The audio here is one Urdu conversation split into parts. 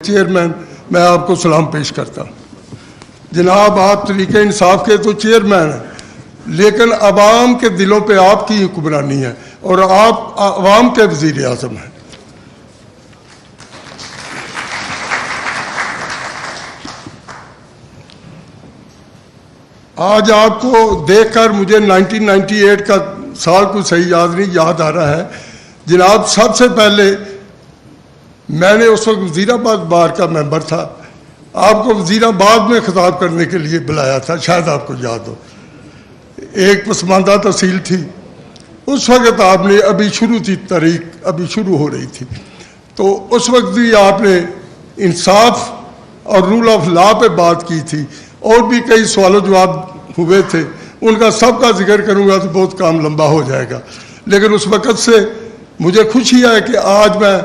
چیئرمین میں آپ کو سلام پیش کرتا ہوں۔ جناب آپ طریقہ انصاف کے تو چیئرمین ہیں، لیکن عوام کے دلوں پہ آپ کی حکمرانی ہے اور آپ عوام کے وزیر اعظم ہیں۔ آج آپ کو دیکھ کر مجھے 1998 کا سال کو صحیح یاد نہیں، یاد آ رہا ہے۔ جناب سب سے پہلے میں نے اس وقت وزیر آباد بار کا ممبر تھا، آپ کو وزیر آباد میں خطاب کرنے کے لیے بلایا تھا، شاید آپ کو یاد ہو۔ ایک پسماندہ تحصیل تھی، اس وقت آپ نے ابھی شروع تھی، تحریک ابھی شروع ہو رہی تھی، تو اس وقت بھی آپ نے انصاف اور رول آف لا پہ بات کی تھی، اور بھی کئی سوال و جواب ہوئے تھے، ان کا سب کا ذکر کروں گا تو بہت کام لمبا ہو جائے گا، لیکن اس وقت سے مجھے خوشی ہے کہ آج میں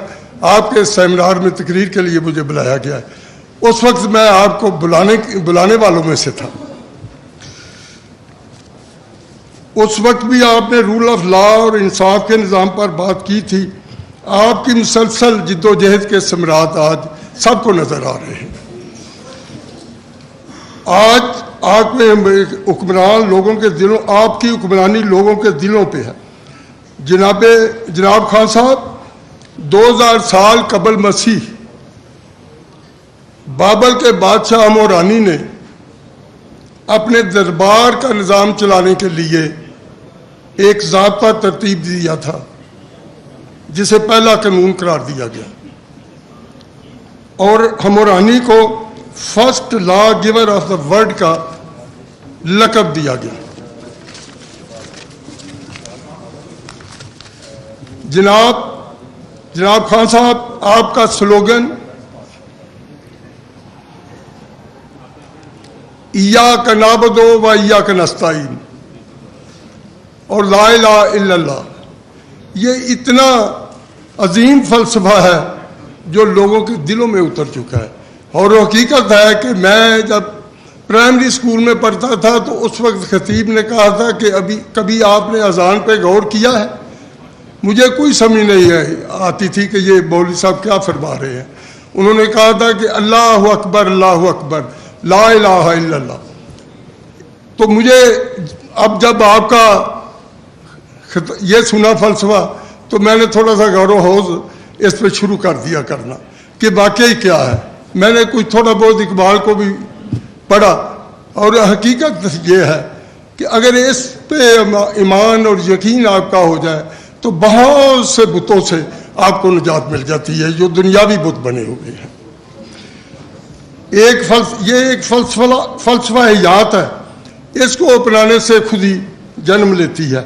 آپ کے سیمینار میں تقریر کے لیے مجھے بلایا گیا ہے۔ اس وقت میں آپ کو بلانے والوں میں سے تھا۔ اس وقت بھی آپ نے رول آف لا اور انصاف کے نظام پر بات کی تھی۔ آپ کی مسلسل جد و جہد کے ثمرات آج سب کو نظر آ رہے ہیں۔ آج آپ میں حکمران لوگوں کے دلوں، آپ کی حکمرانی لوگوں کے دلوں پہ ہے۔ جناب خان صاحب، 2000 سال قبل مسیح بابل کے بادشاہ حمورانی نے اپنے دربار کا نظام چلانے کے لیے ایک ضابطہ ترتیب دیا تھا، جسے پہلا قانون قرار دیا گیا، اور حمورانی کو first law giver of the world کا لقب دیا گیا۔ جناب خان صاحب، آپ کا سلوگن ایاک نعبد و ایاک نستعین اور لا الہ الا اللہ، یہ اتنا عظیم فلسفہ ہے جو لوگوں کے دلوں میں اتر چکا ہے۔ اور حقیقت ہے کہ میں جب پرائمری اسکول میں پڑھتا تھا تو اس وقت خطیب نے کہا تھا کہ کبھی آپ نے اذان پہ غور کیا ہے؟ مجھے کوئی سمجھ نہیں آتی تھی کہ یہ مولوی صاحب کیا فرما رہے ہیں۔ انہوں نے کہا تھا کہ اللہ اکبر اللہ اکبر لا الہ الا اللہ۔ تو مجھے اب جب آپ کا یہ سنا فلسفہ تو میں نے تھوڑا سا غور و خوض اس پہ شروع کر دیا کرنا کہ واقعی کیا ہے۔ میں نے کچھ تھوڑا بہت اقبال کو بھی پڑھا، اور حقیقت یہ ہے کہ اگر اس پہ ایمان اور یقین آپ کا ہو جائے تو بہت سے بتوں سے آپ کو نجات مل جاتی ہے جو دنیاوی بت بنے ہوئے ہیں۔ یہ ایک فلسفہ حیات ہے، اس کو اپنانے سے خودی جنم لیتی ہے۔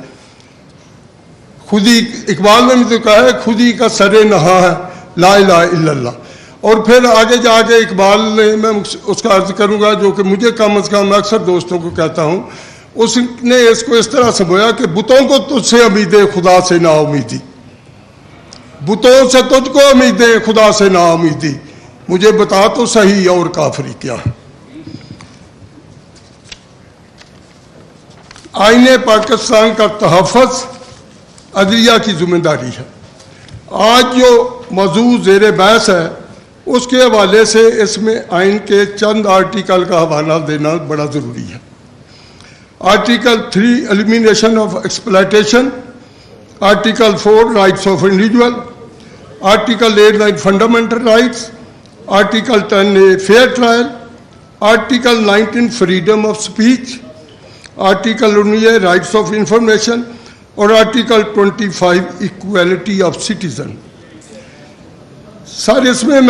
خودی، اقبال نے بھی تو کہا ہے خودی کا سر نہاں ہے لا الہ الا اللہ۔ اور پھر آگے جا کے اقبال نے، میں اس کا عرض کروں گا جو کہ مجھے کم از کم اکثر دوستوں کو کہتا ہوں، اس نے اس کو اس طرح سمجھا کہ بتوں کو تجھ سے امیدیں خدا سے نا امیدی، بتوں سے تجھ کو امیدیں خدا سے نا امیدی، مجھے بتا تو صحیح اور کافری کیا ہے۔ آئین پاکستان کا تحفظ عدلیہ کی ذمہ داری ہے۔ آج جو موضوع زیر بحث ہے اس کے حوالے سے اس میں آئین کے چند آرٹیکل کا حوالہ دینا بڑا ضروری ہے۔ Article 3 elimination of exploitation, article 4 rights of individual, article 8 fundamental rights, article 10 fair trial, article 19 freedom of speech, article 19 rights of information, اور article 25 equality of citizen. Sir اس میں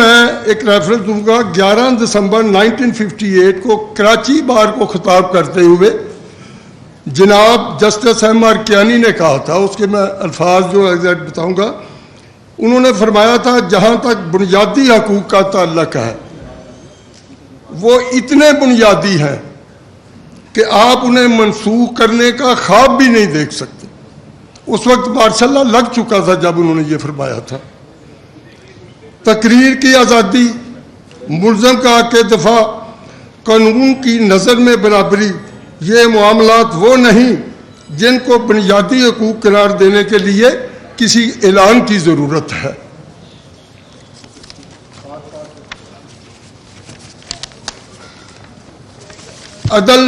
ایک ریفرنس دوں گا، 11 دسمبر 1958 کو کراچی بار کو خطاب کرتے ہوئے جناب جسٹس ایم آر کیانی نے کہا تھا، اس کے میں الفاظ جو ایگزیکٹ بتاؤں گا، انہوں نے فرمایا تھا جہاں تک بنیادی حقوق کا تعلق ہے وہ اتنے بنیادی ہیں کہ آپ انہیں منسوخ کرنے کا خواب بھی نہیں دیکھ سکتے۔ اس وقت ماشاء اللہ لگ چکا تھا جب انہوں نے یہ فرمایا تھا۔ تقریر کی آزادی، ملزم کا حق دفاع، قانون کی نظر میں برابری، یہ معاملات وہ نہیں جن کو بنیادی حقوق قرار دینے کے لیے کسی اعلان کی ضرورت ہے۔ عدل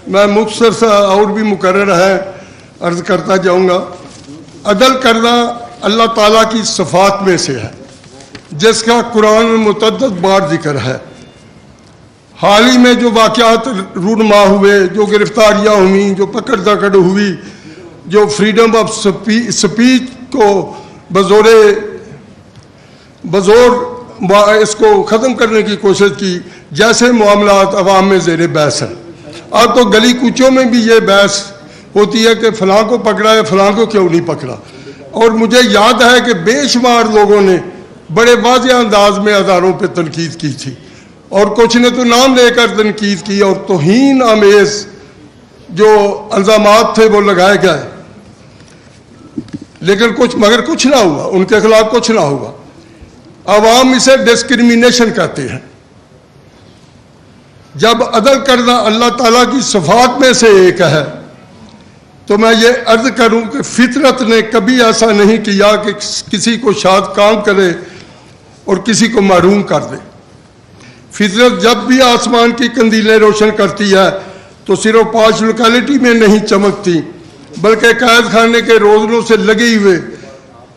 میں مختصر سا اور بھی مقرر ہے عرض کرتا جاؤں گا. عدل کرنا اللہ تعالیٰ کی صفات میں سے ہے جس کا قرآن میں متعدد بار ذکر ہے. حال ہی میں جو واقعات رونما ہوئے, جو گرفتاریاں ہوئیں, جو پکڑ دکڑ ہوئی, جو فریڈم آف سپیچ کو بزور اس کو ختم کرنے کی کوشش کی, جیسے معاملات عوام میں زیر بحث ہیں. اب تو گلی کوچوں میں بھی یہ بحث ہوتی ہے کہ فلاں کو پکڑا ہے, فلاں کو کیوں نہیں پکڑا. اور مجھے یاد ہے کہ بے شمار لوگوں نے بڑے واضح انداز میں اداروں پہ تنقید کی تھی, اور کچھ نے تو نام لے کر تنقید کی, اور توہین آمیز جو الزامات تھے وہ لگائے گئے, لیکن کچھ نہ ہوا, ان کے خلاف کچھ نہ ہوا. عوام اسے ڈسکریمنیشن کہتے ہیں. جب عدل کرنا اللہ تعالیٰ کی صفات میں سے ایک ہے تو میں یہ عرض کروں کہ فطرت نے کبھی ایسا نہیں کیا کہ کسی کو شاد کام کرے اور کسی کو محروم کر دے. فطرت جب بھی آسمان کی قندیلیں روشن کرتی ہے تو صرف 5 لوکیلٹی میں نہیں چمکتی, بلکہ قید خانے کے روزنوں سے لگی ہوئے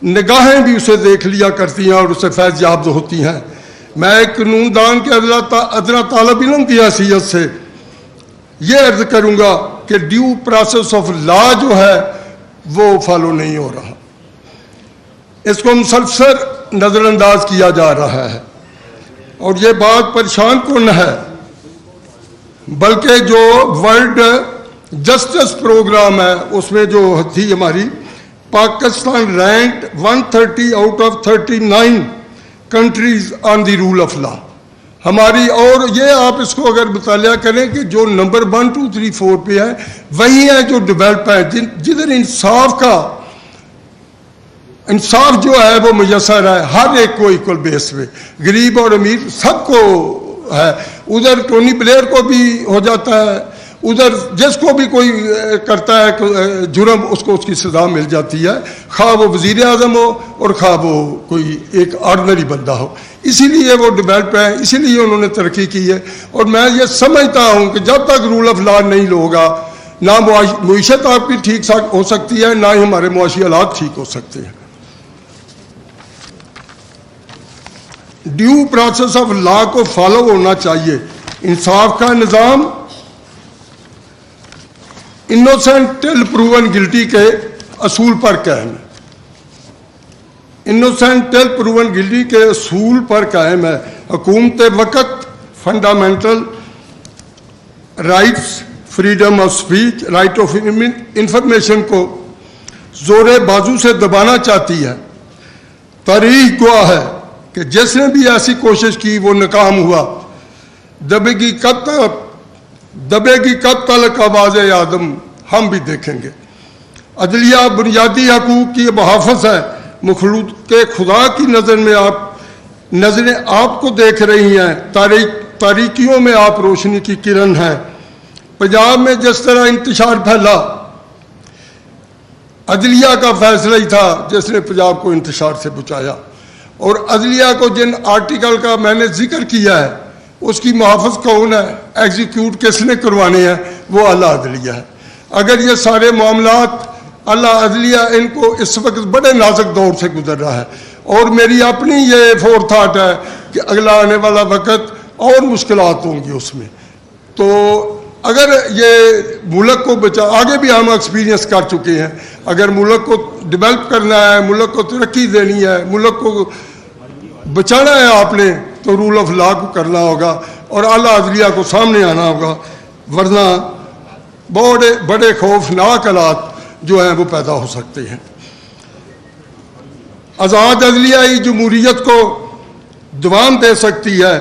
نگاہیں بھی اسے دیکھ لیا کرتی ہیں اور اسے فیض یاب ہوتی ہیں. میں ایک قانون دان کے ادنا طالب علم کی حیثیت سے یہ عرض کروں گا کہ ڈیو پروسیس آف لا جو ہے وہ فالو نہیں ہو رہا, اس کو مسلسل نظر انداز کیا جا رہا ہے, اور یہ بات پریشان کن ہے. بلکہ جو ورلڈ جسٹس پروگرام ہے اس میں جو تھی ہماری, Pakistan ranked 130 out of 39 countries on the rule of law. ہماری, اور یہ آپ اس کو اگر مطالعہ کریں کہ جو نمبر 1 2 3 4 پہ ہے وہی ہیں جو ڈیولپ ہیں, جدھر انصاف جو ہے وہ میسر ہے ہر ایک کو ایکول بیس پہ, غریب اور امیر سب کو ہے. ادھر ٹونی بلیئر کو بھی ہو جاتا ہے, ادھر جس کو بھی کوئی کرتا ہے جرم اس کو اس کی سزا مل جاتی ہے, خواہ وہ وزیر اعظم ہو اور خواہ وہ کوئی ایک آرڈنری بندہ ہو. اسی لیے وہ ڈیولپ ہے, اسی لیے انہوں نے ترقی کی ہے. اور میں یہ سمجھتا ہوں کہ جب تک رول آف لا نہیں ہوگا نہ معیشت آپ کی ٹھیک ہو سکتی ہے, نہ ہی ہمارے معاشی حالات ٹھیک ہو سکتے ہیں. ڈیو پروسیس آف لا کو فالو ہونا چاہیے. انصاف کا نظام انوسینٹ ٹل پروون گلٹی کے اصول پر قائم ہے. انوسینٹ ٹل پروون گلٹی کے اصول پر قائم ہے. حکومت وقت fundamental rights, freedom of speech, right of information کو زور بازو سے دبانا چاہتی ہے. تاریخ گواہ ہے کہ جس نے بھی ایسی کوشش کی وہ ناکام ہوا. دبے گی کب تلک آواز آدم ہم بھی دیکھیں گے. عدلیہ بنیادی حقوق کی محافظ ہے. مخلوق کے خدا کی نظر میں نظریں آپ کو دیکھ رہی ہیں. تاریکیوں میں آپ روشنی کی کرن ہیں. پنجاب میں جس طرح انتشار پھیلا, عدلیہ کا فیصلہ ہی تھا جس نے پنجاب کو انتشار سے بچایا. اور عدلیہ کو جن آرٹیکل کا میں نے ذکر کیا ہے اس کی محافظ کون ہے, ایگزیکیوٹ کس نے کروانے ہیں, وہ اعلیٰ عدلیہ ہے. اگر یہ سارے معاملات اعلیٰ عدلیہ ان کو اس وقت بڑے نازک دور سے گزر رہا ہے, اور میری اپنی یہ فور تھاٹ ہے کہ اگلا آنے والا وقت اور مشکلات ہوں گی اس میں. تو اگر یہ ملک کو آگے بھی ہم ایکسپیرینس کر چکے ہیں, اگر ملک کو ڈیولپ کرنا ہے, ملک کو ترقی دینی ہے, ملک کو بچانا ہے آپ نے, تو رول آف لا کو کرنا ہوگا اور اعلیٰ عدلیہ کو سامنے آنا ہوگا, ورنہ بڑے خوفناک حالات جو ہیں وہ پیدا ہو سکتے ہیں. آزاد عدلیہ جمہوریت کو دوام دے سکتی ہے.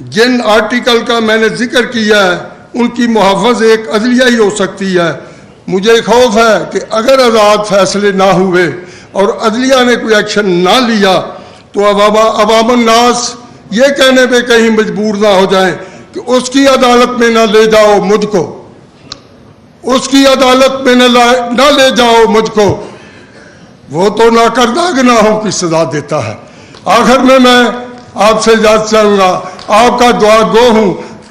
جن آرٹیکل کا میں نے ذکر کیا ہے ان کی محافظ ایک عدلیہ ہی ہو سکتی ہے. مجھے خوف ہے کہ اگر آزاد فیصلے نہ ہوئے اور عدلیہ نے کوئی ایکشن نہ لیا تو عوام الناس یہ کہنے پہ کہیں مجبور نہ ہو جائیں کہ اس کی عدالت میں نہ لے جاؤ مجھ کو, اس کی عدالت میں نہ لے جاؤ مجھ کو, وہ تو ناکردہ گناہوں کی سزا دیتا ہے. آخر میں آپ سے اجازت چاہوں گا, آپ کا دعا گو ہوں